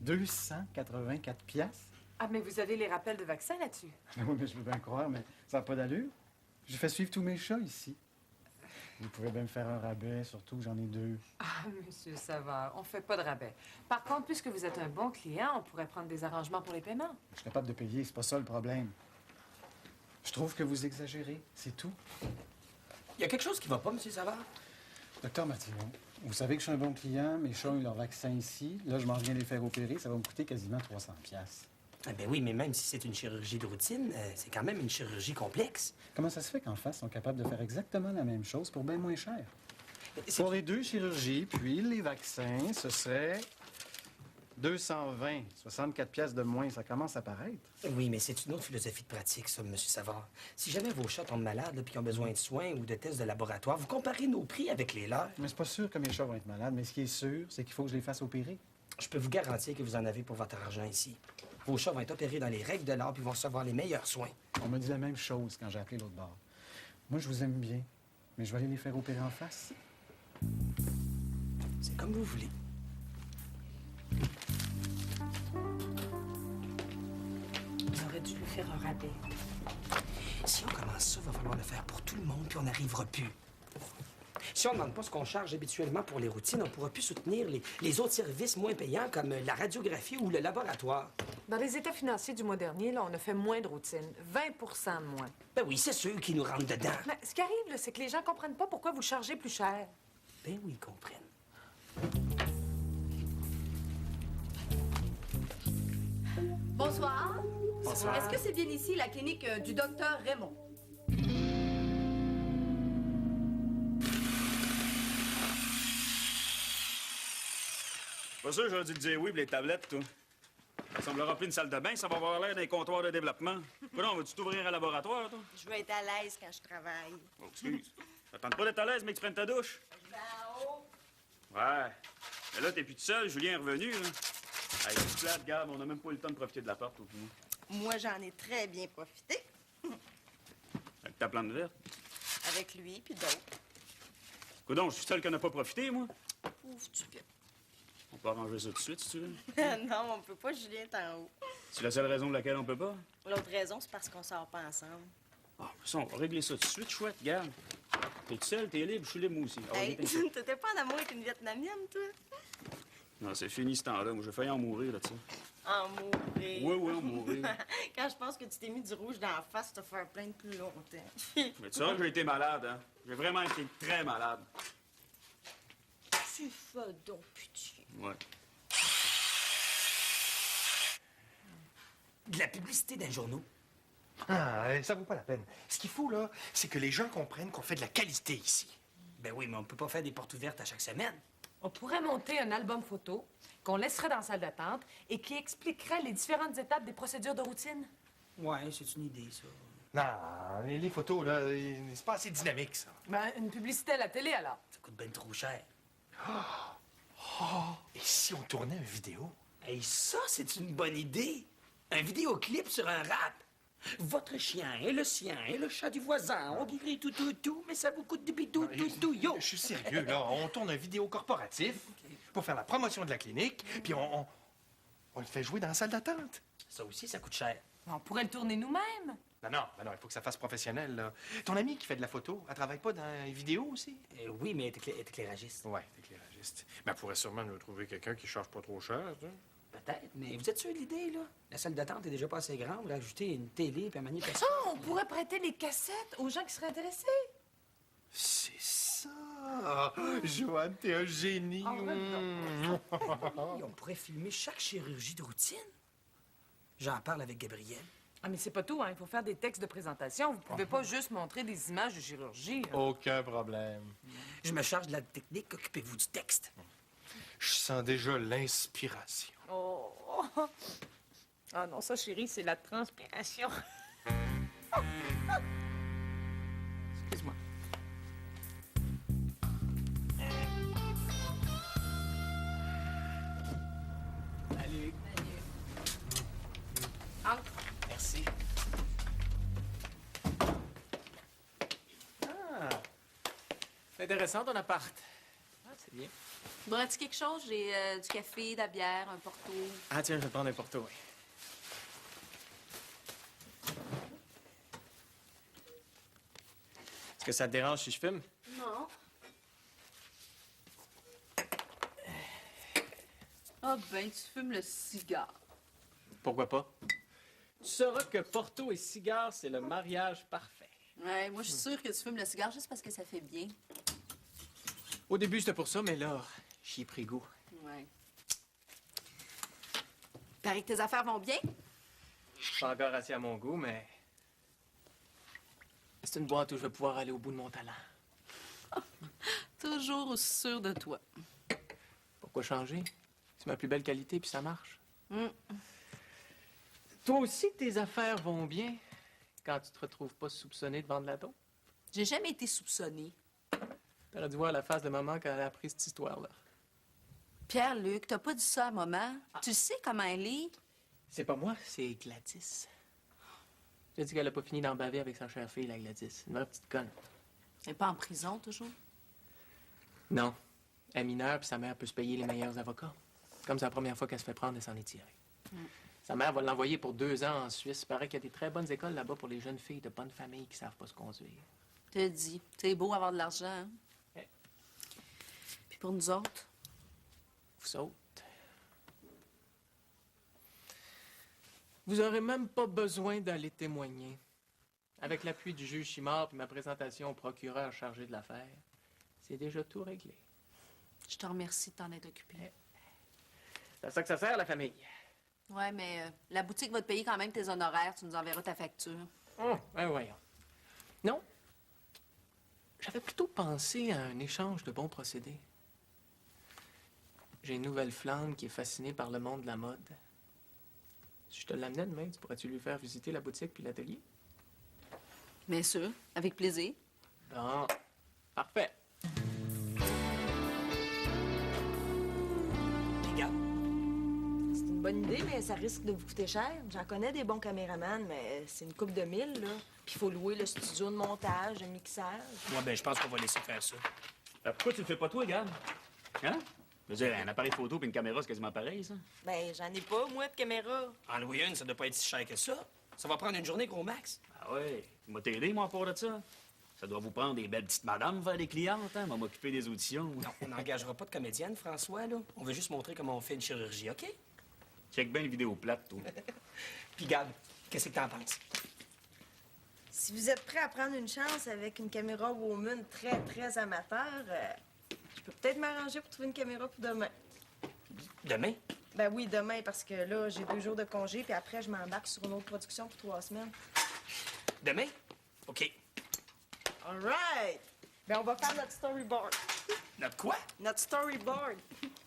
284 piastres? Ah, mais vous avez les rappels de vaccin là-dessus. Oui, mais je veux bien croire, mais ça n'a pas d'allure. Je fais suivre tous mes chats ici. Vous pouvez bien me faire un rabais, surtout j'en ai 2. Ah, monsieur, ça va. On fait pas de rabais. Par contre, puisque vous êtes un bon client, on pourrait prendre des arrangements pour les paiements. Je suis capable de payer, c'est pas ça le problème. Je trouve que vous exagérez, c'est tout. Il y a quelque chose qui va pas, monsieur Savard? Docteur Martineau, vous savez que je suis un bon client, mes chats ont eu leur vaccin ici. Là, je m'en viens les faire opérer, ça va me coûter quasiment 300 piastres. Ah ben oui, mais même si c'est une chirurgie de routine, c'est quand même une chirurgie complexe. Comment ça se fait qu'en face, ils sont capables de faire exactement la même chose pour bien moins cher? C'est- Pour les 2 chirurgies, puis les vaccins, ce serait 220, 64 piastres de moins. Ça commence à paraître. Oui, mais c'est une autre philosophie de pratique, ça, monsieur Savard. Si jamais vos chats tombent malades là, puis qu'ils ont besoin de soins ou de tests de laboratoire, vous comparez nos prix avec les leurs. Mais c'est pas sûr que mes chats vont être malades, mais ce qui est sûr, c'est qu'il faut que je les fasse opérer. Je peux vous garantir que vous en avez pour votre argent ici. Vos chats vont être opérés dans les règles de l'art puis vont recevoir les meilleurs soins. On m'a dit la même chose quand j'ai appelé l'autre bord. Moi, je vous aime bien, mais je vais aller les faire opérer en face. C'est comme vous voulez. On aurait dû lui faire un rabais. Si on commence ça, il va falloir le faire pour tout le monde puis on n'arrivera plus. Si on ne demande pas ce qu'on charge habituellement pour les routines, on ne pourra plus soutenir les autres services moins payants comme la radiographie ou le laboratoire. Dans les états financiers du mois dernier, là, on a fait moins de routines. 20 de moins. Ben oui, c'est ceux qui nous rentrent dedans. Mais ce qui arrive, là, c'est que les gens comprennent pas pourquoi vous chargez plus cher. Ben oui, ils comprennent. Bonsoir. Bonsoir. Est-ce que c'est bien ici la clinique du docteur Raymond? Pas sûr, j'aurais dû te dire oui pour les tablettes, toi. Ça semble remplir une salle de bain, ça va avoir l'air d'un comptoir de développement. Quoi non, veux-tu t'ouvrir un laboratoire, toi? Je veux être à l'aise quand je travaille. Oh, excuse. T'attends pas d'être à l'aise, mais que tu prennes ta douche. Je vais en haut. Ouais. Mais là, t'es plus tout seul, Julien est revenu, là. Hey, c'est plate, regarde, on a même pas eu le temps de profiter de la porte, toi, puis moi. Moi, j'en ai très bien profité. Avec ta plante verte. Avec lui, puis d'autres. Quoi donc, je suis seul qui en a pas profité, moi? Ouf, tu peux. On peut arranger ça tout de suite, si tu veux. Non, on peut pas, Julien est en haut. C'est la seule raison pour laquelle on peut pas? L'autre raison, c'est parce qu'on sort pas ensemble. Ah, ça, on va régler ça tout de suite, chouette, regarde. T'es tout seul, t'es libre, je suis libre, moi aussi. Ah, Hey, viens, t'étais pas en amour avec une Vietnamienne, toi? non, c'est fini ce temps-là. Moi, j'ai failli en mourir, là, tu sais. En mourir. Oui, en mourir. Quand je pense que tu t'es mis du rouge dans la face, te faire plaindre plus longtemps. Mais tu sais que j'ai été malade, hein? J'ai vraiment été très malade. Tu fais donc pitié. Ouais. De la publicité d'un journaux. Ah, ça vaut pas la peine. Ce qu'il faut, là, c'est que les gens comprennent qu'on fait de la qualité ici. Ben oui, mais on peut pas faire des portes ouvertes à chaque semaine. On pourrait monter un album photo qu'on laisserait dans la salle d'attente et qui expliquerait les différentes étapes des procédures de routine. Ouais, c'est une idée, ça. Non, les photos, là, c'est pas assez dynamique, ça. Ben, une publicité à la télé, alors. Ça coûte bien trop cher. Et si on tournait une vidéo? Hey, ça, c'est une bonne idée. Un vidéoclip sur un rap. Votre chien et le sien et le chat du voisin ont guéri tout, mais ça vous coûte du bidou, tout, yo. Je suis sérieux, là. On tourne un vidéo corporatif pour faire la promotion de la clinique, puis on le fait jouer dans la salle d'attente. Ça aussi, ça coûte cher. On pourrait le tourner nous-mêmes. Non, il faut que ça fasse professionnel, là. Ton amie qui fait de la photo, elle travaille pas dans les vidéos aussi? Oui, mais elle est éclairagiste. Ouais, t'es éclairagiste. Mais elle pourrait sûrement nous trouver quelqu'un qui charge pas trop cher, tu sais. Peut-être, mais vous êtes sûr de l'idée, là? La salle d'attente est déjà pas assez grande. Rajouter une télé puis un manier personne. Oh, on pourrait prêter les cassettes aux gens qui seraient intéressés. C'est ça! Joanne, t'es un génie! On pourrait filmer chaque chirurgie de routine. J'en parle avec Gabriel. Ah, mais c'est pas tout, hein. Il faut faire des textes de présentation. Vous pouvez pas juste montrer des images de chirurgie. Là. Aucun problème. Je me charge de la technique, occupez-vous du texte. Je sens déjà l'inspiration. Oh! Ah non, ça, chérie, c'est la transpiration. Excuse-moi. Salut. Entre. Merci. Ah! C'est intéressant ton appart. Ah, c'est bien. Bois-tu quelque chose? J'ai du café, de la bière, un porto. Ah, tiens, je vais te prendre un porto, oui. Est-ce que ça te dérange si je fume? Non. Ah ben, tu fumes le cigare. Pourquoi pas? Tu sauras que porto et cigare, c'est le mariage parfait. Ouais, moi, je suis sûre que tu fumes le cigare juste parce que ça fait bien. Au début, c'était pour ça, mais là, j'y ai pris goût. Ouais. Paraît que tes affaires vont bien? Pas encore assez à mon goût, mais... c'est une boîte où je vais pouvoir aller au bout de mon talent. Toujours aussi sûr de toi. Pourquoi changer? C'est ma plus belle qualité, puis ça marche. Mm. Toi aussi, tes affaires vont bien quand tu te retrouves pas soupçonné de vendre la dope? J'ai jamais été soupçonnée. T'aurais dû voir la face de maman quand elle a appris cette histoire-là. Pierre-Luc, t'as pas dit ça à maman? Tu sais comment elle est? C'est pas moi, c'est Gladys. J'ai dit qu'elle a pas fini d'en baver avec sa chère fille, la Gladys. Une vraie petite conne. Elle est pas en prison, toujours? Non. Elle est mineure, puis sa mère peut se payer les meilleurs avocats. Comme c'est la première fois qu'elle se fait prendre, elle s'en est tirée. Sa mère va l'envoyer pour 2 ans en Suisse. Il paraît qu'il y a des très bonnes écoles là-bas pour les jeunes filles de bonne famille qui savent pas se conduire. Te dis, c'est beau avoir de l'argent, hein? Ouais. Puis pour nous autres? Vous autres. Vous aurez même pas besoin d'aller témoigner. Avec l'appui du juge Chimard et ma présentation au procureur chargé de l'affaire, c'est déjà tout réglé. Je te remercie de t'en être occupé. C'est à ça que ça sert, la famille. Ouais, mais la boutique va te payer quand même tes honoraires. Tu nous enverras ta facture. Voyons. Non. J'avais plutôt pensé à un échange de bons procédés. J'ai une nouvelle flamme qui est fascinée par le monde de la mode. Si je te l'amenais demain, tu pourrais-tu lui faire visiter la boutique puis l'atelier? Bien sûr, avec plaisir. Bon. Parfait. Regarde. C'est une bonne idée, mais ça risque de vous coûter cher. J'en connais des bons caméramans, mais c'est une coupe de 1000, là. Puis il faut louer le studio de montage, le mixage. Moi, ben, je pense qu'on va laisser faire ça. Pourquoi tu le fais pas toi, Gab? Hein? Je veux dire, un appareil photo et une caméra, c'est quasiment pareil, ça. Ben, j'en ai pas, moi, de caméra. En louer une, ça doit pas être si cher que ça. Ça va prendre une journée, gros max. Ah ouais, il m'a t'aider, moi, pour de ça. Ça doit vous prendre des belles petites madames vers des clientes, hein? M'a m'occuper des auditions. Non, on n'engagera pas de comédienne, François, là. On veut juste montrer comment on fait une chirurgie, OK? Check bien les vidéos plates, toi. Puis, Gab, qu'est-ce que t'en penses? Si vous êtes prêt à prendre une chance avec une caméra Woman très, très amateur, je peux peut-être m'arranger pour trouver une caméra pour demain. Demain? Ben oui, demain, parce que là, j'ai 2 jours de congé, puis après, je m'embarque sur une autre production pour 3 semaines. Demain? OK. All right! Ben, on va faire notre storyboard. Notre quoi? Notre storyboard.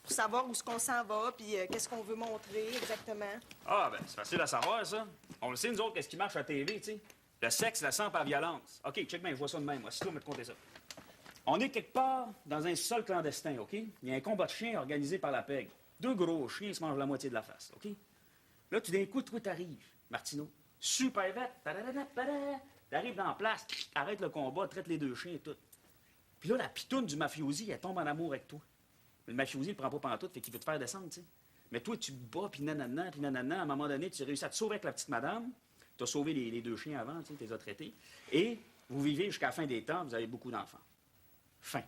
Pour savoir où est-ce qu'on s'en va, puis qu'est-ce qu'on veut montrer exactement. Ah, ben, c'est facile à savoir, ça. On le sait, nous autres, qu'est-ce qui marche à la TV, tu sais. Le sexe, la sang par violence. OK, check bien, je vois ça de même. Moi, si toi, me te compter ça. On est quelque part dans un sol clandestin, OK? Il y a un combat de chiens organisé par la PEG. 2 gros chiens se mangent la moitié de la face, OK? Là, tout d'un coup, toi, t'arrives, Martineau. Super vite. T'arrives dans la place, arrête le combat, traite les 2 chiens et tout. Puis là, la pitoune du mafiosi, elle tombe en amour avec toi. Mais le mafiosi, il prend pas pantoute, fait qu'il veut te faire descendre, tu sais. Mais toi, tu te bats, puis nanana, puis nanana. À un moment donné, tu réussis à te sauver avec la petite madame. Tu as sauvé les 2 chiens avant, tu sais, tu les as traités. Et vous vivez jusqu'à la fin des temps, vous avez beaucoup d'enfants. Fin.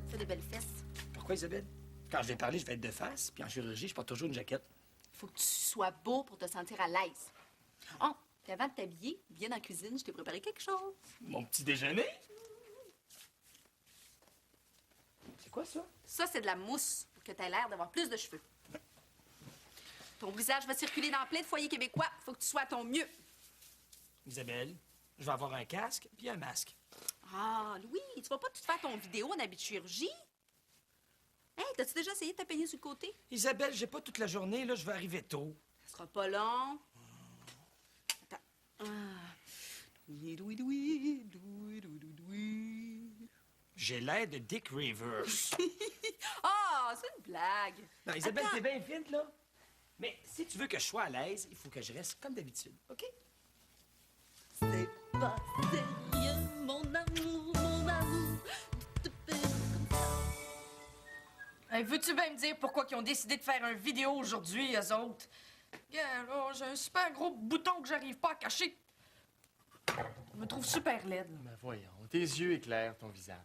Fais des belles fesses. Pourquoi, Isabelle? Quand je vais parler, je vais être de face, puis en chirurgie, je porte toujours une jaquette. Faut que tu sois beau pour te sentir à l'aise. Oh, puis avant de t'habiller, viens dans la cuisine, je t'ai préparé quelque chose. Mon petit déjeuner? C'est quoi ça? Ça, c'est de la mousse pour que tu aies l'air d'avoir plus de cheveux. Ton visage va circuler dans plein de foyers québécois. Faut que tu sois à ton mieux. Isabelle, je vais avoir un casque puis un masque. Ah, Louis, tu vas pas tout faire ton vidéo en habit de chirurgie? Hey, t'as-tu déjà essayé de te peigner sur le côté? Isabelle, j'ai pas toute la journée, là, je vais arriver tôt. Ça sera pas long. Attends. Ah. J'ai l'air de Dick Rivers. Ah, c'est une blague. Non, Isabelle, Attends. t'es bien vite, là. Mais si tu veux que je sois à l'aise, il faut que je reste comme d'habitude, OK? C'est pas sérieux, mon amour, mon amour. Te faire comme ça. Hey, veux-tu bien me dire pourquoi ils ont décidé de faire une vidéo aujourd'hui, eux autres? Regarde, là, j'ai un super gros bouton que j'arrive pas à cacher. Je me trouve super laide. Ben voyons, tes yeux éclairent ton visage.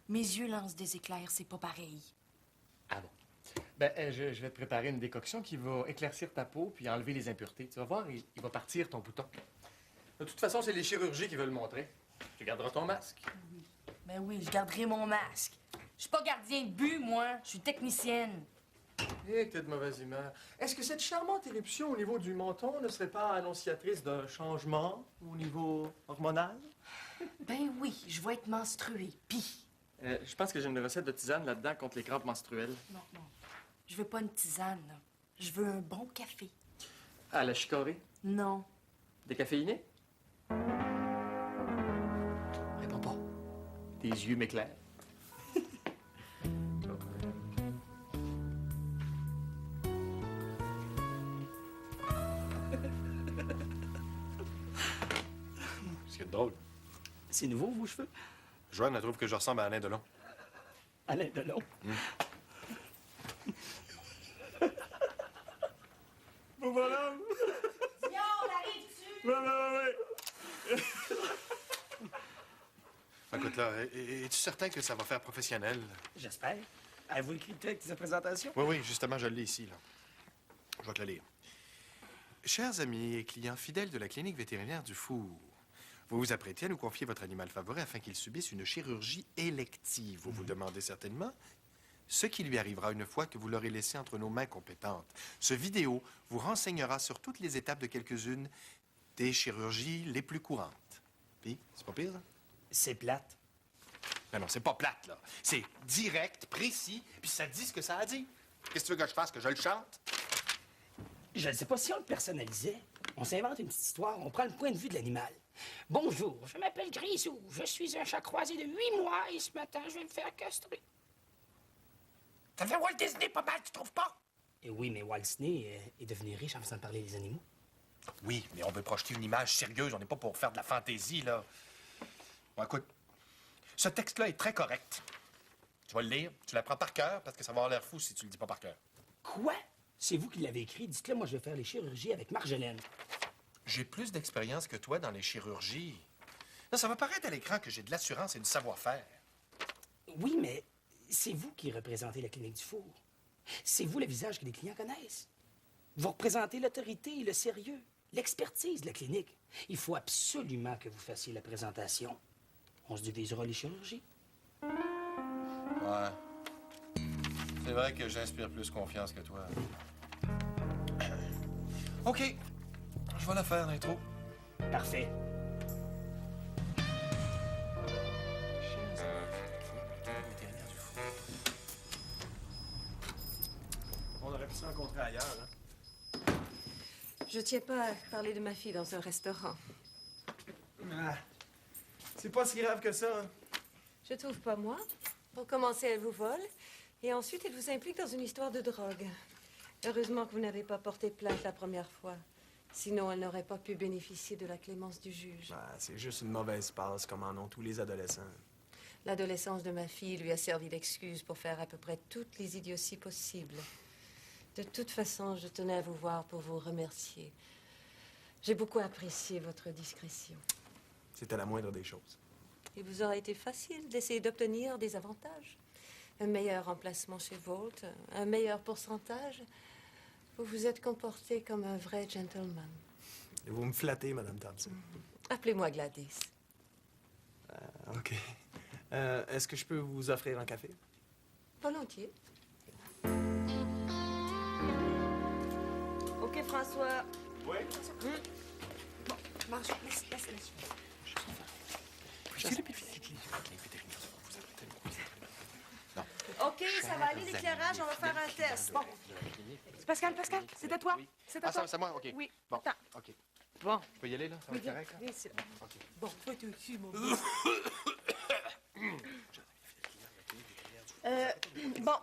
Mes yeux lancent des éclairs, c'est pas pareil. Ah bon? Ben, je vais te préparer une décoction qui va éclaircir ta peau puis enlever les impuretés. Tu vas voir, il va partir ton bouton. De toute façon, c'est les chirurgies qui veulent le montrer. Tu garderas ton masque. Ben oui, je garderai mon masque. Je suis pas gardien de but, moi. Je suis technicienne. Eh, que t'es de mauvaise humeur. Est-ce que cette charmante éruption au niveau du menton ne serait pas annonciatrice d'un changement au niveau hormonal? Ben oui, je vais être menstruée. Pis. Je pense que j'ai une recette de tisane là-dedans contre les crampes menstruelles. Non, non. Je veux pas une tisane, là. Je veux un bon café. Ah, la chicorée? Non. Décaféiné? Réponds pas. Tes yeux m'éclairent. C'est drôle. C'est nouveau, vos cheveux? Joanne, elle trouve que je ressemble à Alain Delon. Alain Delon. Bon, voilà. Yo, on arrive-tu? Ouais. Écoute, là, es-tu certain que ça va faire professionnel? J'espère. Avez-vous écrit le texte de sa présentation? Oui, oui, justement, je l'ai ici, là. Je vais te le lire. Chers amis et clients fidèles de la clinique vétérinaire du Four, vous vous apprêtez à nous confier votre animal favori afin qu'il subisse une chirurgie élective. Vous vous demandez certainement ce qui lui arrivera une fois que vous l'aurez laissé entre nos mains compétentes. Ce vidéo vous renseignera sur toutes les étapes de quelques-unes des chirurgies les plus courantes. Puis, c'est pas pire, ça? C'est plate. Non, c'est pas plate, là. C'est direct, précis, puis ça dit ce que ça a dit. Qu'est-ce que tu veux que je fasse, que je le chante? Je ne sais pas si on le personnalisait. On s'invente une petite histoire, on prend le point de vue de l'animal. Bonjour, je m'appelle Grisou. Je suis un chat croisé de 8 mois et ce matin, je vais me faire castrer. Ça fait Walt Disney pas mal, tu trouves pas? Et oui, mais Walt Disney est devenu riche en faisant parler les animaux. Oui, mais on veut projeter une image sérieuse. On n'est pas pour faire de la fantaisie, là. Bon, écoute, ce texte-là est très correct. Tu vas le lire, tu l'apprends par cœur, parce que ça va avoir l'air fou si tu le dis pas par cœur. Quoi? C'est vous qui l'avez écrit. Dites-le, moi, je vais faire les chirurgies avec Marjolaine. J'ai plus d'expérience que toi dans les chirurgies. Non, ça va paraître à l'écran que j'ai de l'assurance et du savoir-faire. Oui, mais c'est vous qui représentez la clinique du Four. C'est vous le visage que les clients connaissent. Vous représentez l'autorité et le sérieux, l'expertise de la clinique. Il faut absolument que vous fassiez la présentation. On se divisera les chirurgies. Ouais. C'est vrai que j'inspire plus confiance que toi. OK. Je vais la faire, l'intro. Parfait. On aurait pu se rencontrer ailleurs, hein? Je tiens pas à parler de ma fille dans un restaurant. Ah, c'est pas si grave que ça. Hein? Je trouve pas, moi. Pour commencer, elle vous vole. Et ensuite, elle vous implique dans une histoire de drogue. Heureusement que vous n'avez pas porté plainte la première fois. Sinon, elle n'aurait pas pu bénéficier de la clémence du juge. Ah, c'est juste une mauvaise passe, comme en ont tous les adolescents. L'adolescence de ma fille lui a servi d'excuse pour faire à peu près toutes les idioties possibles. De toute façon, je tenais à vous voir pour vous remercier. J'ai beaucoup apprécié votre discrétion. C'était la moindre des choses. Il vous aura été facile d'essayer d'obtenir des avantages. Un meilleur emplacement chez Volt, un meilleur pourcentage. Vous vous êtes comporté comme un vrai gentleman. Et vous me flattez, Madame Thompson. Appelez-moi Gladys. OK. Est-ce que je peux vous offrir un café? Volontiers. OK, François. Oui? Bon, marche, laisse. OK, ça va aller, l'éclairage, on va faire un test. Bon. Pascal, c'est à toi? C'est à Ah, toi? c'est moi? OK. Oui, Bon, attends. OK. Bon. Je peux y aller, là? Ça va être correct, là? Viens ici. OK. Bon, toi, t'es au-dessus, mon Bon.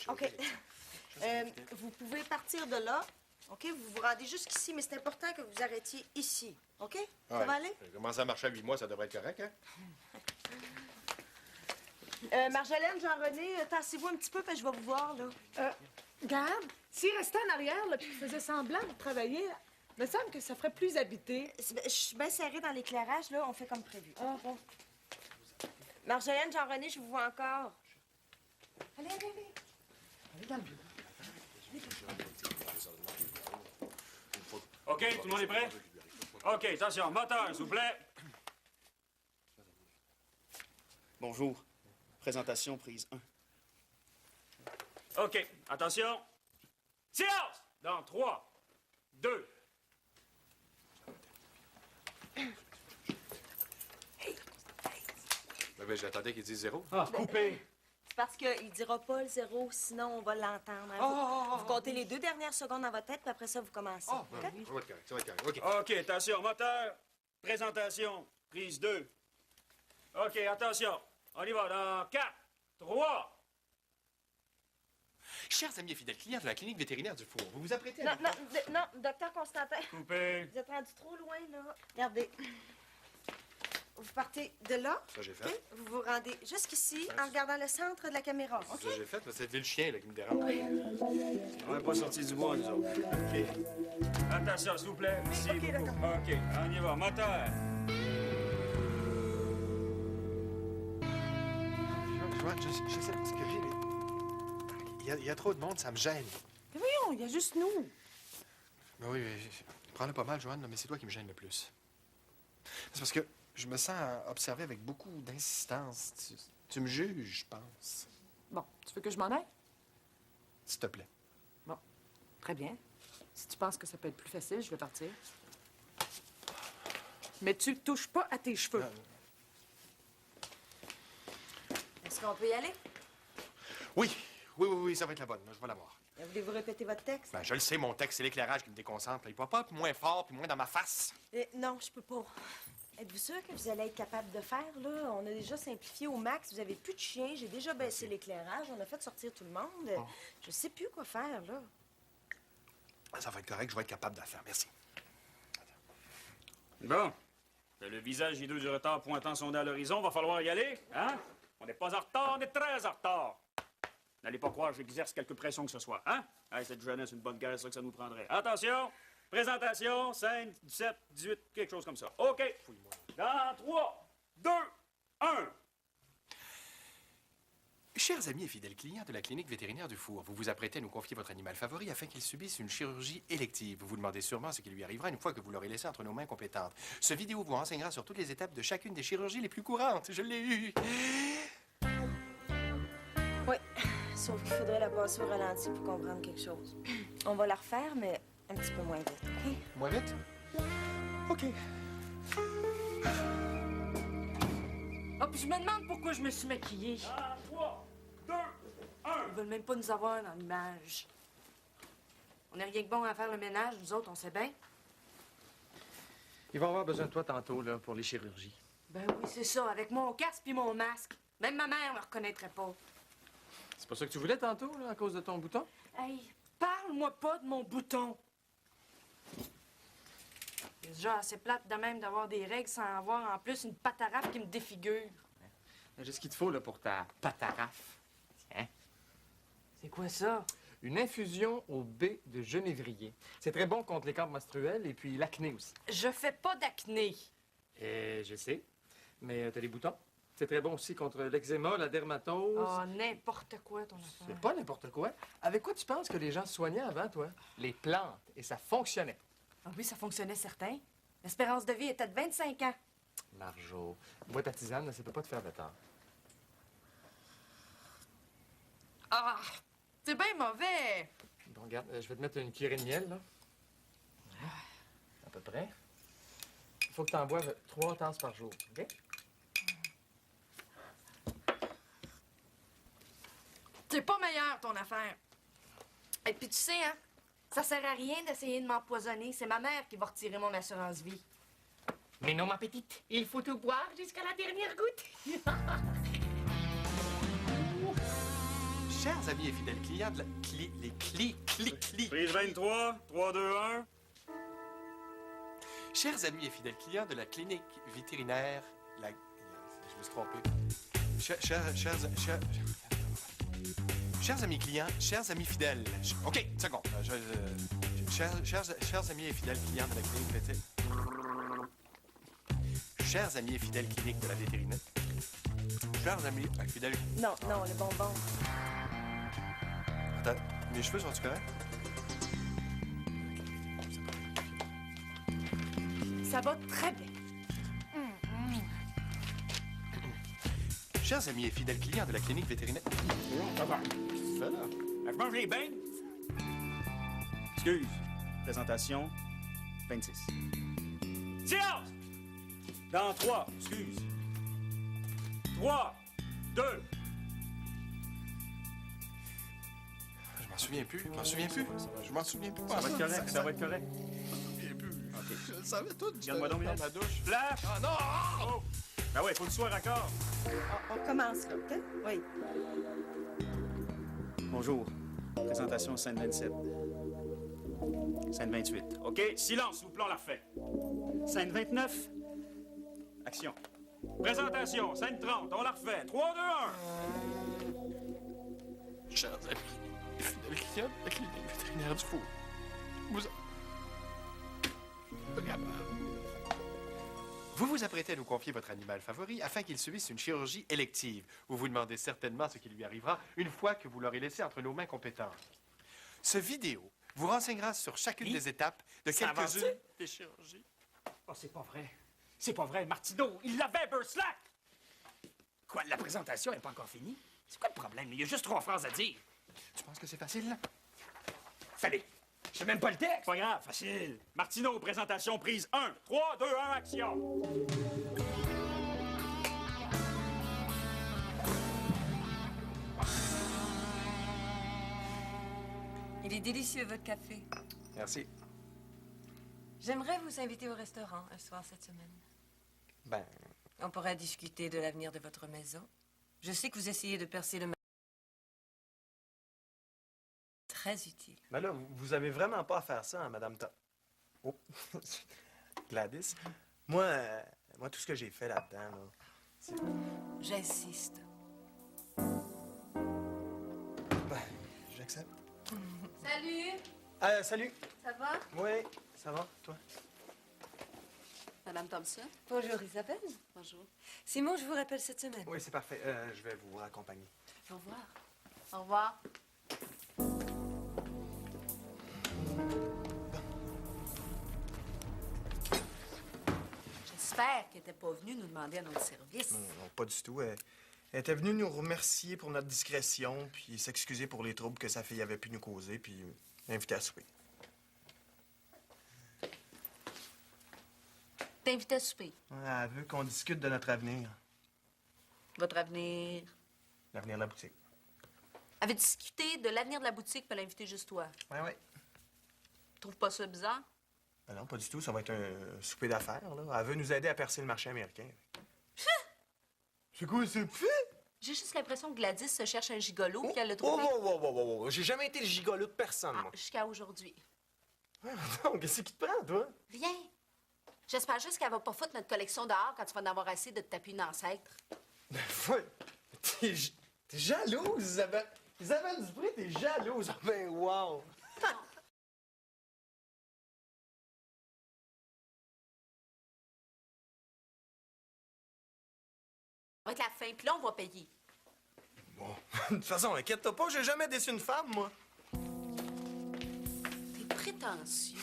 OK. Vous pouvez partir de là, OK? Vous vous rendez jusqu'ici, mais c'est important que vous arrêtiez ici, OK? Ça va aller? Commencer à marcher à 8 mois, ça devrait être correct, hein? Marjolaine, Jean-René, tassez-vous un petit peu, puis je vais vous voir, là. Regarde, s'il restait en arrière, là, puis qu'il faisait semblant de travailler, il me semble que ça ferait plus habité. Je suis bien serrée dans l'éclairage, là. On fait comme prévu. Ah, bon. Marjolaine, Jean-René, je vous vois encore. Allez. Allez dans le bureau. OK, tout le monde est prêt? OK, attention, moteur, s'il vous plaît. Bonjour. Présentation prise 1. OK, attention. Silence! Dans 3, 2. Ben, j'attendais qu'il dise 0. Ah, coupé. C'est parce qu'il dira pas le 0, sinon on va l'entendre. Hein. Vous comptez les 2 dernières secondes dans votre tête, puis après ça, vous commencez. Ça va être correct, ça va être correct. OK. OK, attention, moteur. Présentation prise 2. OK, attention. On y va dans 4, 3. Chers amis et fidèles clients de la clinique vétérinaire du Four, vous vous apprêtez Non, à... non, docteur Constantin. Coupé. Vous êtes rendu trop loin, là. Regardez. Vous partez de là. Ça, j'ai fait. OK? Vous vous rendez jusqu'ici en regardant le centre de la caméra. OK? Ça, j'ai fait, mais c'est le chien là, qui me dérange. On n'est pas sorti du bois, nous autres. OK. Attention, s'il vous plaît. Merci OK, beaucoup. d'accord. OK, on y va. Moteur. Joanne, j'essaie de m'excuser, mais... Il y a trop de monde, ça me gêne. Mais voyons, il y a juste nous. Mais oui, prends-le pas mal, Joanne, mais c'est toi qui me gêne le plus. C'est parce que je me sens observé avec beaucoup d'insistance. Tu me juges, je pense. Bon, tu veux que je m'en aille? S'il te plaît. Bon, très bien. Si tu penses que ça peut être plus facile, je vais partir. Mais tu touches pas à tes cheveux. Est-ce qu'on peut y aller? Oui, ça va être la bonne. Je vais la voir. Voulez-vous répéter votre texte? Ben, je le sais, mon texte, c'est l'éclairage qui me déconcentre. Là. Il peut pas être moins fort puis moins dans ma face. Non, je peux pas. Êtes-vous sûr que vous allez être capable de faire, là? On a déjà simplifié au max. Vous avez plus de chien. J'ai déjà baissé l'éclairage. On a fait sortir tout le monde. Je sais plus quoi faire, là. Ça va être correct. Je vais être capable de le faire. Merci. Bon. Le visage hideux du retard pointant son nez à l'horizon, va falloir y aller, hein? On n'est pas en retard, on est très en retard. N'allez pas croire que j'exerce quelque pression que ce soit, hein? Hey, cette jeunesse, une bonne guerre, c'est ça que ça nous prendrait. Attention! Présentation, scène, 17, 18, quelque chose comme ça. OK. Dans 3, 2, 1. Chers amis et fidèles clients de la clinique vétérinaire du Four, vous vous apprêtez à nous confier votre animal favori afin qu'il subisse une chirurgie élective. Vous vous demandez sûrement ce qui lui arrivera une fois que vous l'aurez laissé entre nos mains compétentes. Ce vidéo vous renseignera sur toutes les étapes de chacune des chirurgies les plus courantes. Je l'ai eu. Oui, sauf qu'il faudrait la passer au ralenti pour comprendre quelque chose. On va la refaire, mais un petit peu moins vite, OK? Moins vite? OK. Ah, puis je me demande pourquoi je me suis maquillée. Dans 3, 2, 1. Ils veulent même pas nous avoir dans l'image. On n'est rien que bon à faire le ménage, nous autres, on sait bien. Ils vont avoir besoin de toi tantôt, là, pour les chirurgies. Ben oui, c'est ça, avec mon casque puis mon masque. Même ma mère me reconnaîtrait pas. C'est pas ça que tu voulais tantôt, là, à cause de ton bouton? Hey, parle-moi pas de mon bouton. C'est déjà assez plate de même d'avoir des règles sans avoir en plus une patarafe qui me défigure. J'ai ce qu'il te faut, là, pour ta patarafe. Tiens. C'est quoi ça? Une infusion au baie de genévrier. C'est très bon contre les crampes menstruelles et puis l'acné aussi. Je fais pas d'acné. Je sais. Mais t'as des boutons. C'est très bon aussi contre l'eczéma, la dermatose. Oh, n'importe quoi, ton affaire. C'est pas n'importe quoi. Avec quoi tu penses que les gens se soignaient avant, toi? Les plantes. Et ça fonctionnait. Ah oui, ça fonctionnait certain. L'espérance de vie était de 25 ans. Marjo, bois ta tisane, ça peut pas te faire de tort. Ah, c'est bien mauvais. Bon, regarde, je vais te mettre une cuillerée de miel, là. À peu près. Il faut que tu en boives 3 tasses par jour, OK? C'est pas meilleur, ton affaire. Et puis, tu sais, hein, ça sert à rien d'essayer de m'empoisonner. C'est ma mère qui va retirer mon assurance vie. Mais non, ma petite, il faut tout boire jusqu'à la dernière goutte. Chers amis et fidèles clients de la... Prise 23, 3, 2, 1. Chers amis et fidèles clients de la clinique vétérinaire... Je me suis trompé. Chers amis clients, chers amis fidèles... OK, une seconde. Chers amis et fidèles clients de la clinique vétérinaire... Chers amis et fidèles cliniques de la vétérinaire... Chers amis et fidèles... Non, le bonbon. Attends, mes cheveux sont-ils corrects? Ça va très bien. Chers amis et fidèles clients de la clinique vétérinaire... Ça va. Qu'est-ce que tu fais, là? Je mange les bains. Excuse. Présentation 26. Silence! Dans 3, excuse. 3, 2. Je m'en souviens plus. Je m'en souviens plus. Ça va être correct, ça va être correct. Je le savais tout. Regarde-moi donc, dans Mylène. ma douche. Flash! Ah non! Oh! Ben ouais, faut que tu sois raccord. On commence, là, peut-être? Oui. Bonjour. Présentation scène 27. Scène 28. OK, silence, s'il vous plaît, on la refait. Scène 29. Action. Présentation, scène 30, on la refait. 3, 2, 1. Chers amis et fidèles clients de la clinique vétérinaire du Four, vous vous apprêtez à nous confier votre animal favori afin qu'il subisse une chirurgie élective. Vous vous demandez certainement ce qui lui arrivera une fois que vous l'aurez laissé entre nos mains compétentes. Ce vidéo vous renseignera sur chacune des étapes de Ça quelques-unes avance-tu? des chirurgies. Oh, c'est pas vrai. C'est pas vrai, Martineau. Il l'avait, Burslack! Quoi, la présentation n'est pas encore finie? C'est quoi le problème? Il y a juste 3 phrases à dire. Tu penses que c'est facile, là? Fallait. Je sais même pas le texte. Pas grave, facile. Martineau, présentation prise 1. 3, 2, 1, action. Il est délicieux, votre café. Merci. J'aimerais vous inviter au restaurant un soir cette semaine. Ben, On pourrait discuter de l'avenir de votre maison. Je sais que vous essayez de percer le... Très utile. ben là, vous avez vraiment pas à faire ça, hein, Madame Oh, Gladys. Moi, tout ce que j'ai fait là-dedans, là, c'est... J'insiste. Ben, j'accepte. Salut! Salut. Ça va? Oui, ça va, toi? Madame Thompson? Bonjour, Isabelle. Bonjour. Simon, je vous rappelle cette semaine. Oui, c'est parfait. Je vais vous raccompagner. Au revoir. Au revoir. J'espère qu'elle n'était pas venue nous demander un autre service. Non, pas du tout. Elle était venue nous remercier pour notre discrétion, puis s'excuser pour les troubles que sa fille avait pu nous causer, puis inviter à souper. T'invite à souper. Elle veut qu'on discute de notre avenir. Votre avenir. L'avenir de la boutique. Avait discuté de l'avenir de la boutique, puis elle a invité juste toi. Oui. Tu trouves pas ça bizarre? Ben non, pas du tout. Ça va être un souper d'affaires, là. Elle veut nous aider à percer le marché américain. C'est quoi, c'est fait? J'ai juste l'impression que Gladys se cherche un gigolo, puis qu'elle l'a trouvé. Oh. J'ai jamais été le gigolo de personne, moi. Jusqu'à aujourd'hui. Non, qu'est-ce qui te prend, toi? Rien. J'espère juste qu'elle va pas foutre notre collection dehors quand tu vas en avoir assez de te taper une ancêtre. T'es jalouse, Isabelle. Isabelle Dupré, t'es jalouse. Ben, wow. Ça va être la fin, puis là, on va payer. Bon, de toute façon, inquiète-toi pas, j'ai jamais déçu une femme, moi. T'es prétentieux.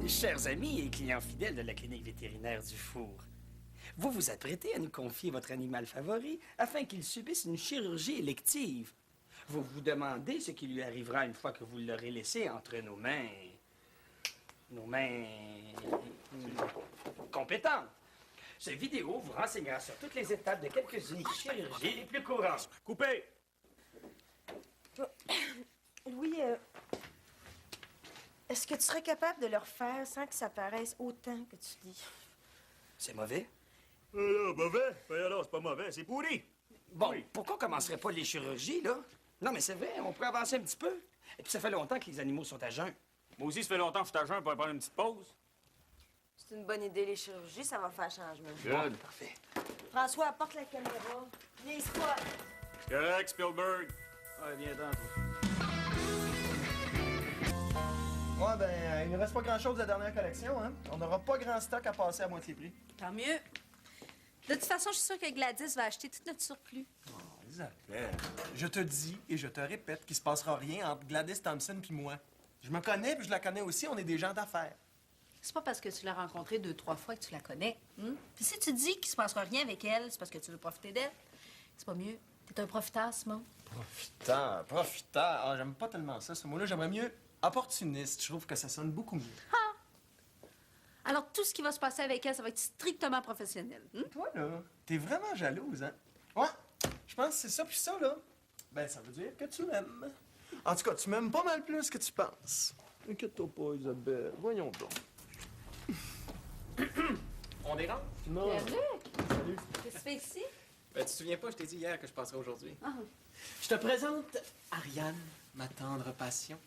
Chers amis et clients fidèles de la clinique vétérinaire du Four, vous vous apprêtez à nous confier votre animal favori afin qu'il subisse une chirurgie élective. Vous vous demandez ce qui lui arrivera une fois que vous l'aurez laissé entre nos mains. Nos mains compétentes. Cette vidéo vous renseignera sur toutes les étapes de quelques-unes des chirurgies les plus courantes. Coupé! Louis, est-ce que tu serais capable de le refaire sans que ça paraisse autant que tu dis? C'est mauvais? Non, mauvais? Ben alors, c'est pas mauvais, c'est pourri. Bon, Oui. pourquoi on commencerait pas les chirurgies, là? Non, mais c'est vrai, on pourrait avancer un petit peu. Et puis ça fait longtemps que les animaux sont à jeun. Moi aussi, ça fait longtemps que je suis à jeun pour prendre une petite pause. C'est une bonne idée, les chirurgies, ça va faire changement. Good. Parfait. François, apporte la caméra. Viens, Scott. C'est correct, Spielberg. Ouais, viens-t'en, toi. Ouais, ben, il ne reste pas grand-chose de la dernière collection, hein? On n'aura pas grand stock à passer à moitié prix. Tant mieux. De toute façon, je suis sûre que Gladys va acheter tout notre surplus. Isabelle, je te dis et je te répète qu'il se passera rien entre Gladys Thompson puis moi. Je me connais puis je la connais aussi, on est des gens d'affaires. C'est pas parce que tu l'as rencontrée 2-3 fois que tu la connais. Puis si tu dis qu'il se passera rien avec elle, c'est parce que tu veux profiter d'elle. C'est pas mieux. T'es un profiteur, Simon. Profiteur. Ah, j'aime pas tellement ça, ce mot-là. J'aimerais mieux opportuniste. Je trouve que ça sonne beaucoup mieux. Alors, tout ce qui va se passer avec elle, ça va être strictement professionnel. Toi, là, t'es vraiment jalouse, hein? Ouais, je pense que c'est ça puis ça, là. Ben, ça veut dire que tu m'aimes. En tout cas, tu m'aimes pas mal plus que tu penses. Inquiète-toi pas, Isabelle. Voyons donc. On dérange? Non. Salut. Qu'est-ce que tu fais ici? Ben, tu te souviens pas, je t'ai dit hier que je passerais aujourd'hui. Ah. Je te présente Ariane, ma tendre passion.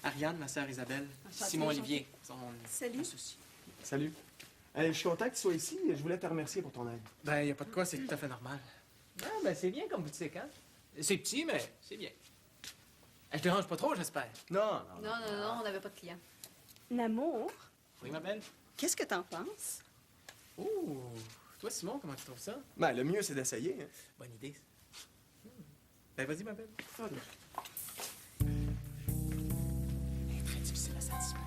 Ariane, ma sœur Isabelle. Enchantée, Simon Olivier, son Salut. associé. Salut. Je suis content que tu sois ici. Je voulais te remercier pour ton aide. Ben, y a pas de quoi, c'est tout à fait normal. Ah, ben, c'est bien comme boutique, hein? C'est petit, mais c'est bien. Je te dérange pas trop, j'espère. Non. Non, on n'avait pas de clients. L'amour, Oui, ma belle? qu'est-ce que t'en penses? Oh! Toi, Simon, comment tu trouves ça? Ben, le mieux, c'est d'essayer. Hein. Bonne idée. Ben, vas-y, ma belle. Elle est très difficile à satisfaire.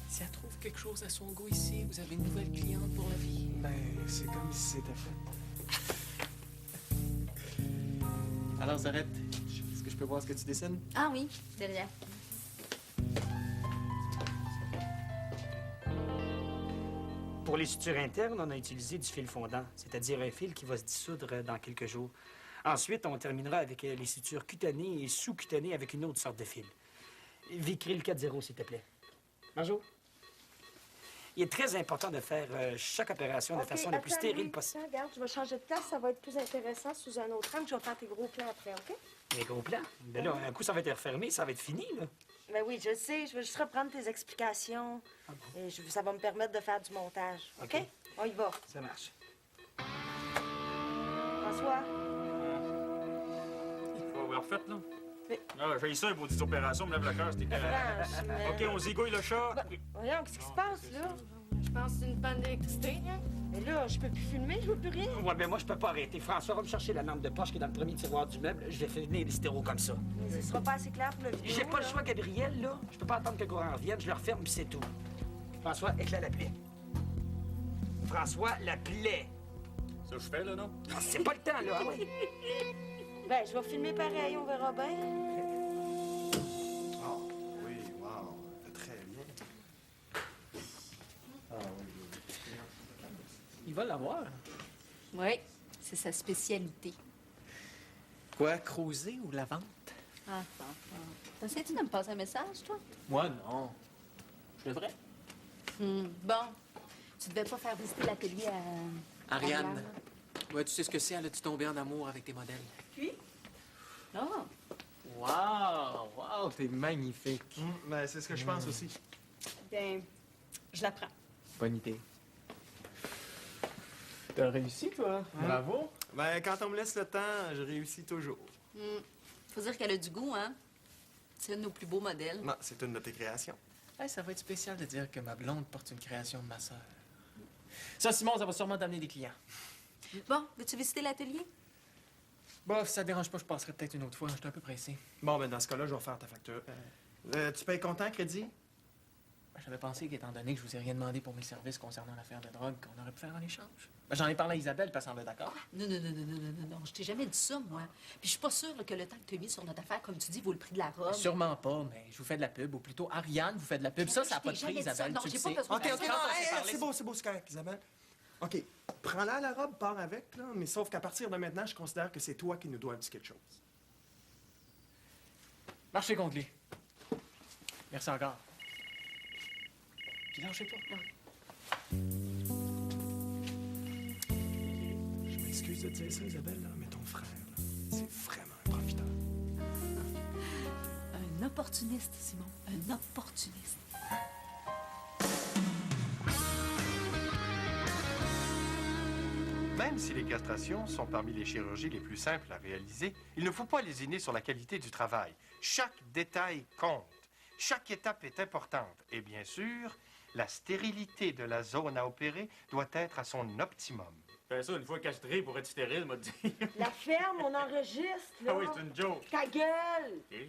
Si elle trouve quelque chose à son goût ici, vous avez une nouvelle cliente pour la vie. Ben, c'est comme si c'était fait. Alors, Zarette, est-ce que je peux voir ce que tu dessines? Ah oui, derrière. Pour les sutures internes, on a utilisé du fil fondant, c'est-à-dire un fil qui va se dissoudre dans quelques jours. Ensuite, on terminera avec les sutures cutanées et sous-cutanées avec une autre sorte de fil. Vicryl 4.0, s'il te plaît. Bonjour. Il est très important de faire chaque opération de façon la plus stérile possible. Regarde, je vais changer de place, ça va être plus intéressant sous un autre angle. Je vais faire tes gros plans après, OK? Les gros plans. Ben là, un coup, ça va être refermé, ça va être fini, là. Ben oui, je sais. Je vais juste reprendre tes explications. Et ça va me permettre de faire du montage. OK? On y va. Ça marche. François? Faut avoir fait, là. Mais- Ah, j'ai ça, les maudites opérations, me lève le cœur, c'était carré. Franchement. OK, on zigouille le chat. Voyons, qu'est-ce qui se passe, là? Je pense que c'est une panne d'électricité, hein? Mais là, je peux plus filmer, je vois plus rien. Ouais, ben moi, je peux pas arrêter. François va me chercher la lampe de poche qui est dans le premier tiroir du meuble. Je vais finir les stéros comme ça. Mais ce sera pas assez clair pour le vidéo. J'ai pas le là. choix, Gabriel, là. Je peux pas attendre que le courant revienne. Je le referme, puis c'est tout. François, éclaire la plaie. François, la plaie. Ça, je fais, là, non? Ah, c'est pas le temps, là. Ah ouais. Ben, je vais filmer pareil, on verra bien. Oh, oui, wow. Très bien. Ah oui. Il va l'avoir. Oui, c'est sa spécialité. Quoi, creuser ou la vente? Ah, T'essayes-tu de me passer un message, toi? Moi, non. Je devrais. Bon, tu devais pas faire visiter l'atelier à... Ariane. Ouais, tu sais ce que c'est, elle a-tu tombé en amour avec tes modèles? Ah, Wow! Wow, t'es magnifique. Ben, c'est ce que je pense aussi. Ben, je la prends. Bonne idée. T'as réussi, toi. Bravo. Ben, quand on me laisse le temps, je réussis toujours. faut dire qu'elle a du goût, hein? C'est un de nos plus beaux modèles. Non, c'est une de tes créations. Hey, ça va être spécial de dire que ma blonde porte une création de ma sœur. Ça, Simon, ça va sûrement t'amener des clients. Bon, veux-tu visiter l'atelier? Bof, ça te dérange pas, je passerai peut-être une autre fois. Je suis un peu pressé. Bon, ben, dans ce cas-là, je vais faire ta facture. Tu payes comptant, crédit? Ben, j'avais pensé qu'étant donné que je vous ai rien demandé pour mes services concernant l'affaire de drogue, qu'on aurait pu faire un échange. Ben, j'en ai parlé à Isabelle, puis elle semblait d'accord. Non, je t'ai jamais dit ça, moi. Puis je suis pas sûre là, que le temps que tu as mis sur notre affaire, comme tu dis, vaut le prix de la robe. Sûrement pas, mais je vous fais de la pub, ou plutôt Ariane vous fait de la pub. Ça n'a pas de prix, Isabelle, Non, tu j'ai le pas sais. besoin OK, de OK, ça. non, Quand on s'est hey, parlé- c'est beau, c'est correct, Isabelle. OK, prends-la la robe, pars avec, là, mais sauf qu'à partir de maintenant, je considère que c'est toi qui nous dois un petit quelque chose. Marchez conclu. Merci encore. Puis lâchez pas. Je m'excuse de te dire ça, Isabelle, là, mais ton frère, opportuniste, Simon. Un opportuniste. Même si les castrations sont parmi les chirurgies les plus simples à réaliser, il ne faut pas lésiner sur la qualité du travail. Chaque détail compte. Chaque étape est importante. Et bien sûr, la stérilité de la zone à opérer doit être à son optimum. Fais ça une fois castré pour être stérile, m'a dit. La ferme, on enregistre, là. Ah oui, c'est une joke. Ta gueule! OK.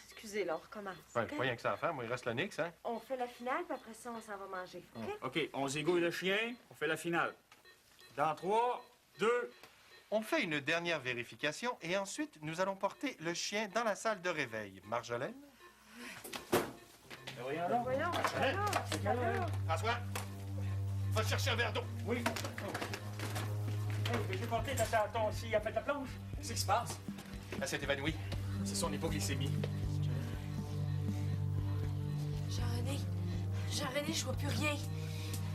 Excusez, là, on recommence. Ouais, OK? pas rien que ça à faire, moi, il reste le Nix, hein? On fait la finale, puis après ça, on s'en va manger. OK? OK, on zigouille le chien, on fait la finale. Dans 3, 2... On fait une dernière vérification et ensuite, nous allons porter le chien dans la salle de réveil. Marjolaine? Voyons donc. Voyons, c'est là. François, va chercher un verre d'eau. Oui. Hey, j'ai porté ta tâton aussi. Il a fait la planche. Qu'est-ce qui se passe? Elle s'est évanouie. C'est son hypoglycémie. Jean-René, Jean-René, je vois plus rien.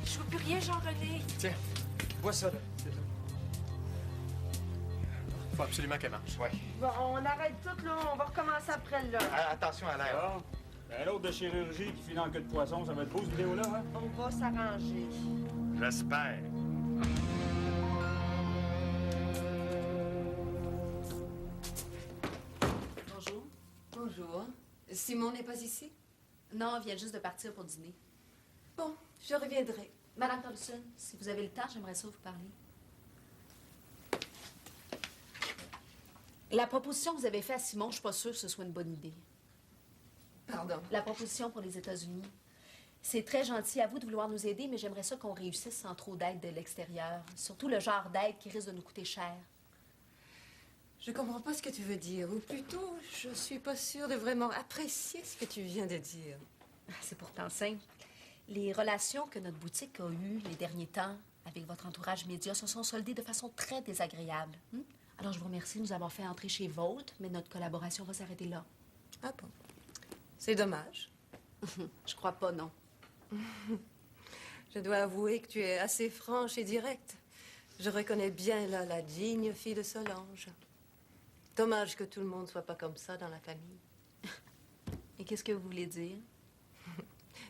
Je vois plus rien, Jean-René. Tiens, bois ça, là. Faut absolument qu'elle marche. Ouais. Bon, on arrête tout, là. On va recommencer après le lunch. Attention à l'air. Un autre de chirurgie qui finit en queue de poisson, ça va être beau, cette vidéo-là, hein? On va s'arranger. J'espère. Bonjour. Bonjour. Simon n'est pas ici? Non, on vient juste de partir pour dîner. Bon, je reviendrai. Madame Thompson, si vous avez le temps, j'aimerais ça vous parler. La proposition que vous avez faite à Simon, je suis pas sûre que ce soit une bonne idée. Pardon. La proposition pour les États-Unis. C'est très gentil à vous de vouloir nous aider, mais j'aimerais ça qu'on réussisse sans trop d'aide de l'extérieur. Surtout le genre d'aide qui risque de nous coûter cher. Je comprends pas ce que tu veux dire. Ou plutôt, je suis pas sûre de vraiment apprécier ce que tu viens de dire. C'est pourtant simple. Les relations que notre boutique a eues les derniers temps avec votre entourage média se sont soldées de façon très désagréable. Alors, je vous remercie de nous avoir fait entrer chez Volt, mais notre collaboration va s'arrêter là. Ah bon? C'est dommage. Je crois pas, non. Je dois avouer que tu es assez franche et directe. Je reconnais bien là la digne fille de Solange. Dommage que tout le monde soit pas comme ça dans la famille. Et qu'est-ce que vous voulez dire?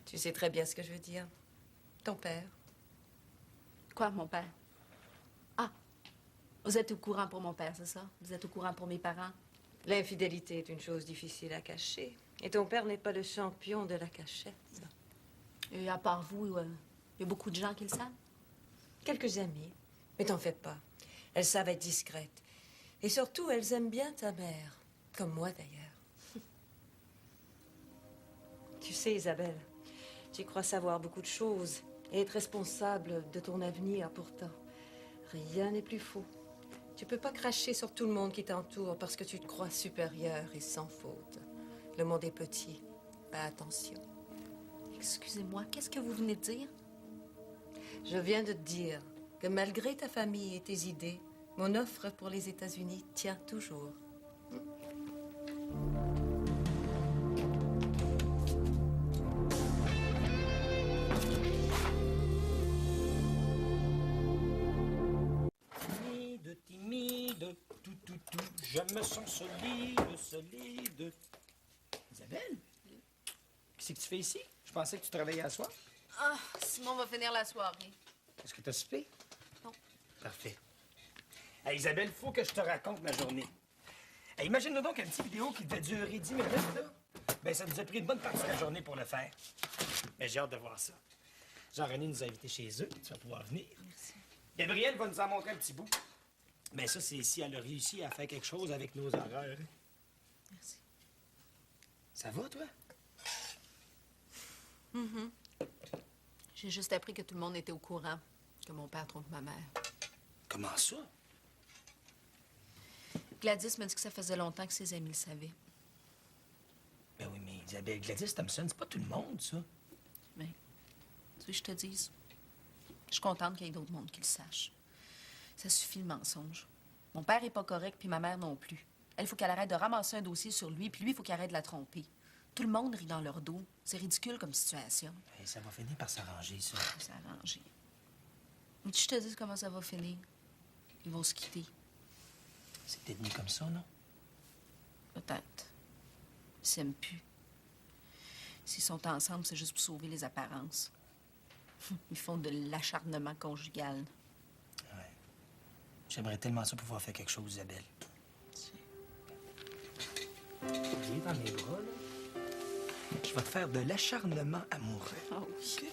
Tu sais très bien ce que je veux dire. Ton père. Quoi, mon père? Ah, vous êtes au courant pour mon père, c'est ça? Vous êtes au courant pour mes parents? L'infidélité est une chose difficile à cacher. Et ton père n'est pas le champion de la cachette. Et à part vous, il y a beaucoup de gens qui le savent? Quelques amis. Mais t'en fais pas. Elles savent être discrètes. Et surtout, elles aiment bien ta mère. Comme moi, d'ailleurs. Tu sais, Isabelle, tu crois savoir beaucoup de choses et être responsable de ton avenir. Pourtant, rien n'est plus faux. Tu peux pas cracher sur tout le monde qui t'entoure parce que tu te crois supérieur et sans faute. Le monde est petit. Fais attention. Excusez-moi, qu'est-ce que vous venez de dire? Je viens de te dire que malgré ta famille et tes idées, mon offre pour les États-Unis tient toujours. Timide, tout, je me sens solide. Isabelle? Qu'est-ce que tu fais ici? Je pensais que tu travaillais à soir. Ah, Simon va finir la soirée. Est-ce que tu as soupé? Non. Parfait. Hey, Isabelle, faut que je te raconte ma journée. Hey, imagine-toi donc une petite vidéo qui devait durer 10 minutes, là. Ben, ça nous a pris une bonne partie de la journée pour le faire. Mais j'ai hâte de voir ça. Jean-René nous a invités chez eux. Tu vas pouvoir venir. Merci. Gabrielle va nous en montrer un petit bout. Mais ça, c'est si elle a réussi à faire quelque chose avec nos horreurs. Merci. Ça va, toi? J'ai juste appris que tout le monde était au courant que mon père trompe ma mère. Comment ça? Gladys m'a dit que ça faisait longtemps que ses amis le savaient. Ben oui, mais Isabelle, Gladys Thompson, c'est pas tout le monde, ça. Mais, tu veux que je te dise? Je suis contente qu'il y ait d'autres mondes qui le sachent. Ça suffit le mensonge. Mon père est pas correct, puis ma mère non plus. Elle, faut qu'elle arrête de ramasser un dossier sur lui, puis lui, il faut qu'il arrête de la tromper. Tout le monde rit dans leur dos. C'est ridicule comme situation. Hey, ça va finir par s'arranger, ça. Ça va s'arranger. Mais je te dis comment ça va finir. Ils vont se quitter. C'est peut-être mieux comme ça, non? Peut-être. Ils s'aiment plus. S'ils sont ensemble, c'est juste pour sauver les apparences. Ils font de l'acharnement conjugal. Ouais. J'aimerais tellement ça pouvoir faire quelque chose, Isabelle. Viens dans mes bras, là. Je vais te faire de l'acharnement amoureux. Oh oui.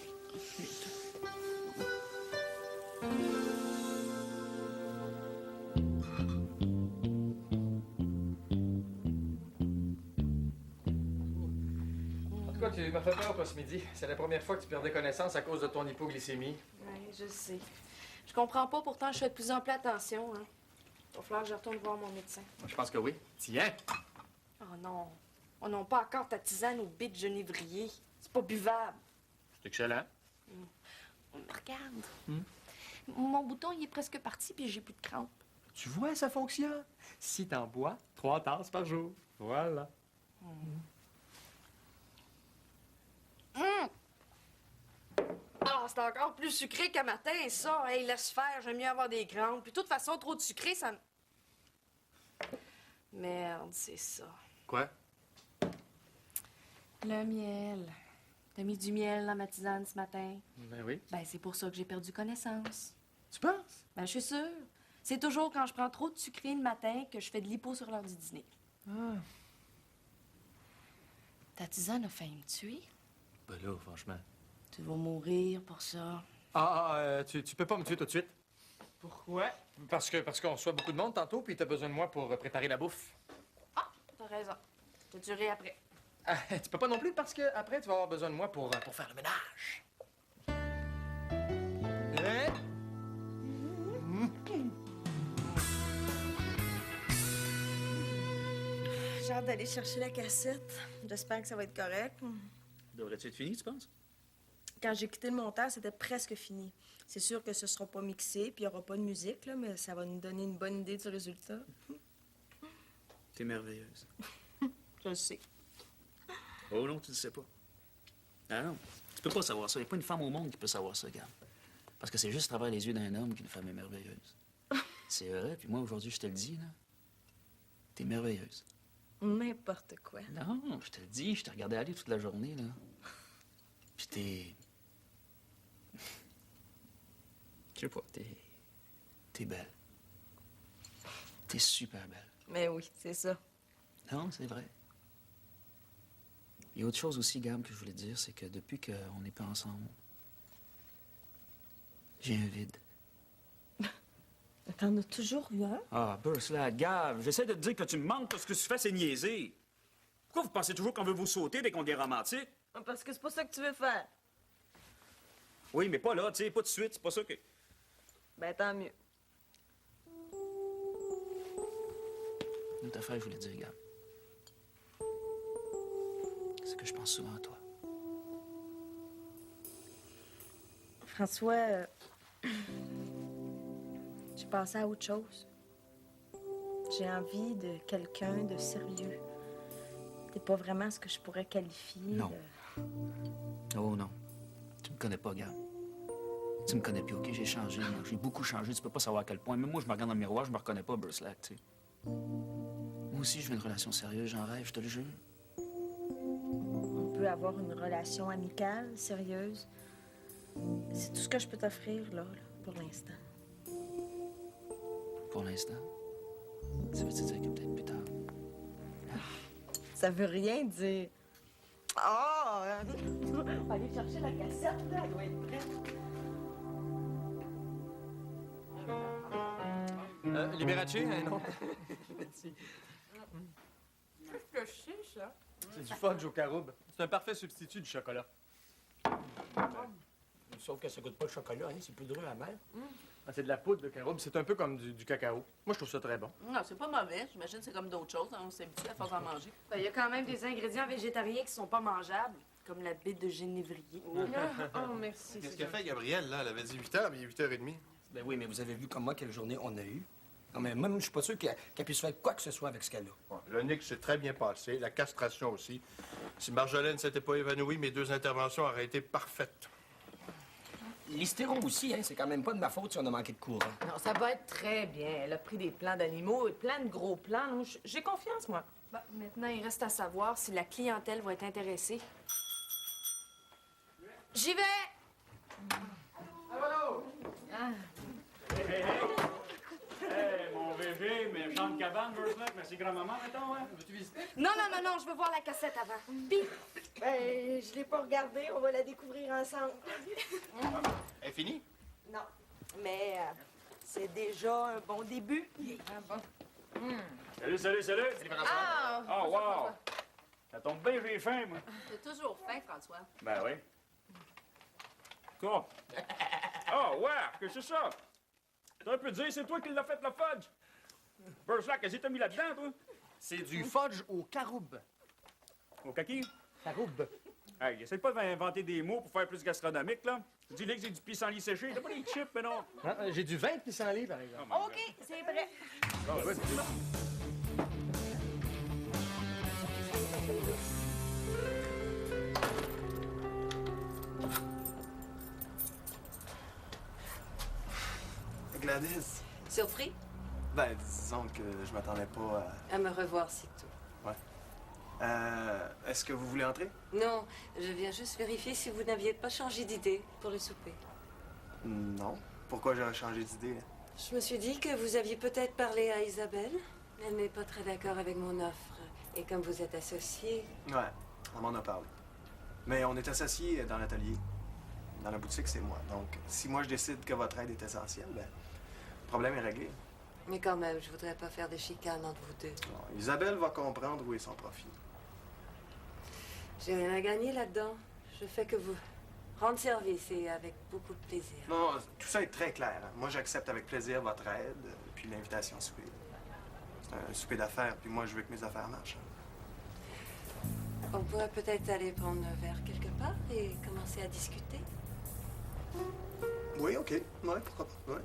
En tout cas, tu m'as fait peur, toi, ce midi. C'est la première fois que tu perdais connaissance à cause de ton hypoglycémie. Oui, je sais. Je comprends pas, pourtant je fais de plus en plus attention. Hein. Il va falloir que je retourne voir mon médecin. Je pense que oui. Tiens! Oh non. Oh non, pas encore ta tisane au bit de genévrier. C'est pas buvable. C'est excellent. Regarde. Mon bouton, il est presque parti, puis j'ai plus de crampes. Tu vois, ça fonctionne. Si t'en bois 3 tasses par jour. Voilà. Ah, c'est encore plus sucré qu'à matin, ça. Hey, laisse faire, j'aime mieux avoir des crampes. Puis de toute façon, trop de sucré, ça me... Merde, c'est ça. Quoi? Le miel. T'as mis du miel dans ma tisane ce matin. Ben oui. Ben, c'est pour ça que j'ai perdu connaissance. Tu penses? Ben, je suis sûre. C'est toujours quand je prends trop de sucré le matin que je fais de l'hypo sur l'heure du dîner. Ah. Ta tisane a failli me tuer. Ben là, franchement. Tu vas mourir pour ça. Tu peux pas me tuer tout de suite. Pourquoi? Parce qu'on reçoit beaucoup de monde tantôt, puis t'as besoin de moi pour préparer la bouffe. Ah, t'as raison. Je te tuerai après. Ah, tu peux pas non plus parce que après tu vas avoir besoin de moi pour faire le ménage. Hein? J'ai hâte d'aller chercher la cassette. J'espère que ça va être correct. Devrait-tu être fini, tu penses? Quand j'ai quitté le monteur, c'était presque fini. C'est sûr que ce sera pas mixé, puis il y aura pas de musique, là, mais ça va nous donner une bonne idée du résultat. T'es merveilleuse. Je le sais. Oh non, tu le sais pas. Ah non, tu peux pas savoir ça. Il n'y a pas une femme au monde qui peut savoir ça, Gab. Parce que c'est juste à travers les yeux d'un homme qu'une femme est merveilleuse. C'est vrai, puis moi, aujourd'hui, je te le dis, là. T'es merveilleuse. N'importe quoi. Non, je te le dis, je t'ai regardé aller toute la journée, là. Puis t'es... Je sais pas, t'es belle. T'es super belle. Mais oui, c'est ça. Non, c'est vrai. Il y a autre chose aussi, Gab, que je voulais te dire, c'est que depuis qu'on n'est pas ensemble, j'ai un vide. T'en as toujours eu un? Ah, burst là, Gab, j'essaie de te dire que tu me manques parce que ce que tu fais, c'est niaiser. Pourquoi vous pensez toujours qu'on veut vous sauter dès qu'on est romantique? Parce que c'est pas ça que tu veux faire. Oui, mais pas là, tu sais, pas de suite, c'est pas ça que... Ben, tant mieux. Une autre affaire, je voulais te dire, Gab. C'est que je pense souvent à toi. François, j'ai pensé à autre chose. J'ai envie de quelqu'un de sérieux. T'es pas vraiment ce que je pourrais qualifier Non. de... Oh non. Tu me connais pas, Gab. Tu me connais plus, OK? J'ai changé, moi. J'ai beaucoup changé. Tu peux pas savoir à quel point. Même moi, je me regarde dans le miroir, je me reconnais pas, Burslack, tu sais. Moi aussi, je veux une relation sérieuse, j'en rêve, je te le jure. On peut avoir une relation amicale, sérieuse. C'est tout ce que je peux t'offrir, là, pour l'instant. Pour l'instant. Ça veut dire que peut-être plus tard. Ça veut rien dire. Oh! On va aller chercher la cassette, là. Elle doit être prête. Liberace? Non. Merci. Qu'est-ce que c'est, ça? C'est du fudge au caroube. C'est un parfait substitut du chocolat. Sauf que ça goûte pas le chocolat, hein? C'est poudreux amer. Ah, c'est de la poudre de caroube. C'est un peu comme du cacao. Moi, je trouve ça très bon. Non, c'est pas mauvais. J'imagine que c'est comme d'autres choses. Hein. On s'habitue à force d'en manger. Ben, il y a quand même des ingrédients végétariens qui sont pas mangeables, comme la bite de genévrier. Oh, merci. Qu'est-ce qu'elle fait, Gabrielle, là? Elle avait dit 8 h, mais il est 8h30. Ben oui, mais vous avez vu comme moi quelle journée on a eu. Non, mais même, je suis pas sûr qu'elle puisse faire quoi que ce soit avec ce qu'elle a. Bon, le Nick s'est très bien passé, la castration aussi. Si Marjolaine s'était pas évanouie, mes 2 interventions auraient été parfaites. L'hystéro aussi, hein? C'est quand même pas de ma faute si on a manqué de courant. Non, ça va être très bien. Elle a pris des plans d'animaux et plein de gros plans. J'ai confiance, moi. Bah, maintenant, il reste à savoir si la clientèle va être intéressée. J'y vais! Hey, mon bébé, méchante cabane, Burslack. Merci grand-maman, mettons, hein? Veux-tu visiter? Non, je veux voir la cassette avant. Ben, je l'ai pas regardée. On va la découvrir ensemble. Elle est finie? Non, mais c'est déjà un bon début. Salut! Ah! Oh, wow! Ça tombe bien, j'ai faim, moi. T'as toujours faim, François. Ben oui. Quoi? Oh, ouais, qu'est-ce que c'est ça? T'as un peu dire, c'est toi qui l'as fait, le fudge? Burslack, qu'est-ce que t'as mis là-dedans, toi? C'est du fudge au caroube. Au kaki? Caroube. Hey, essaye pas d'inventer des mots pour faire plus gastronomique, là. Dis-le que c'est du pissenlit séché. T'as pas des chips, mais non. J'ai du vin de pissenlit, par exemple. OK, c'est prêt. Oh, ouais, Gladys. Surpris? Ben, disons que je m'attendais pas À me revoir, c'est tout. Est-ce que vous voulez entrer? Non, je viens juste vérifier si vous n'aviez pas changé d'idée pour le souper. Non. Pourquoi j'aurais changé d'idée? Je me suis dit que vous aviez peut-être parlé à Isabelle. Elle n'est pas très d'accord avec mon offre. Et comme vous êtes associés... Ouais, on m'en a parlé. Mais on est associés dans l'atelier. Dans la boutique, c'est moi. Donc, si moi je décide que votre aide est essentielle, ben, le problème est réglé. Mais quand même, je voudrais pas faire de chicane entre vous deux. Bon, Isabelle va comprendre où est son profit. J'ai rien à gagner là-dedans. Je fais que vous rendre service et avec beaucoup de plaisir. Non, tout ça est très clair. Hein. Moi, j'accepte avec plaisir votre aide, puis l'invitation au souper. C'est un souper d'affaires, puis moi, je veux que mes affaires marchent. On pourrait peut-être aller prendre un verre quelque part et commencer à discuter. Oui, OK. Ouais, pourquoi pas. Ouais.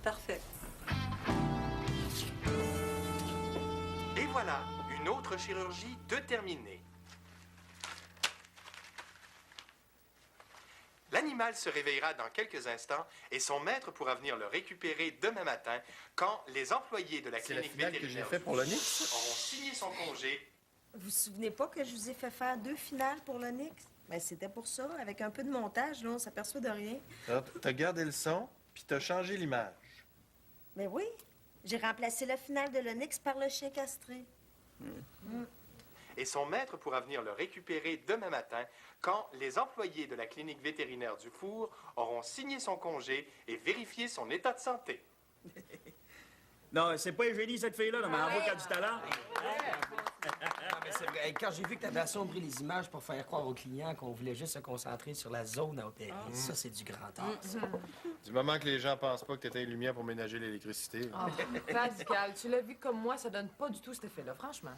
Parfait. Et voilà, une autre chirurgie de terminée. L'animal se réveillera dans quelques instants et son maître pourra venir le récupérer demain matin quand les employés de la C'est la clinique finale que j'ai vétérinaire fait pour du l'Onyx. Four auront signé son congé. Vous vous souvenez pas que je vous ai fait faire 2 finales pour l'Onyx? Ben, c'était pour ça. Avec un peu de montage, là, on s'aperçoit de rien. T'as gardé le son, puis t'as changé l'image. Mais oui, j'ai remplacé la finale de l'Onyx par le chien castré. Et son maître pourra venir le récupérer demain matin quand les employés de la clinique vétérinaire du Four auront signé son congé et vérifié son état de santé. Non, c'est pas Eugénie, cette fille-là, mais elle voit qu'elle a du talent. Non, mais c'est vrai. Hey, quand j'ai vu que tu avais assombri les images pour faire croire aux clients qu'on voulait juste se concentrer sur la zone à opérer, ça, c'est du grand art, ça. Du moment que les gens pensent pas que t'étais une lumière pour ménager l'électricité. Oh, Pascal, tu l'as vu comme moi, ça donne pas du tout cet effet-là, franchement.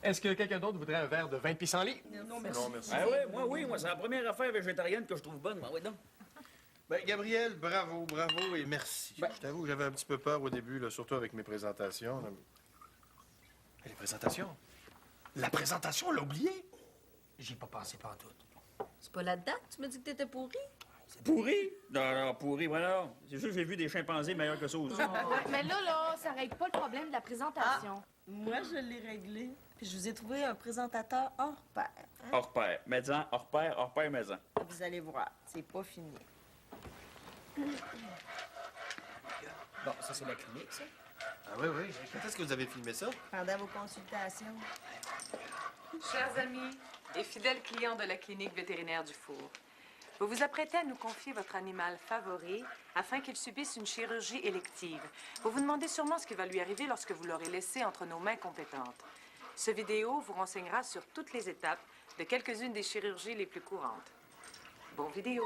Est-ce que quelqu'un d'autre voudrait un verre de vin de pissenlit? Non, merci. Ah oui, moi, c'est la première affaire végétarienne que je trouve bonne. Oui, donc. Ben, Gabriel, bravo et merci. Je t'avoue, j'avais un petit peu peur au début, là, surtout avec mes présentations. Là. Les présentations? La présentation, on l'a oublié? J'y ai pas pensé pantoute. C'est pas là-dedans que tu m'as dit que t'étais pourri? Pourri? Non, pourri, voilà. C'est sûr que j'ai vu des chimpanzés meilleurs que ça aussi. Mais là, ça règle pas le problème de la présentation. Moi, je l'ai réglé. Puis je vous ai trouvé un présentateur hors pair. Hein? Hors pair. Maison, hors pair, maison. Vous allez voir, c'est pas fini. Bon, ça, c'est la clinique, ça. Ah oui. Quand est-ce que vous avez filmé ça? Pendant vos consultations. Chers amis et fidèles clients de la clinique vétérinaire du Four, vous vous apprêtez à nous confier votre animal favori afin qu'il subisse une chirurgie élective. Vous vous demandez sûrement ce qui va lui arriver lorsque vous l'aurez laissé entre nos mains compétentes. Ce vidéo vous renseignera sur toutes les étapes de quelques-unes des chirurgies les plus courantes. Bon vidéo!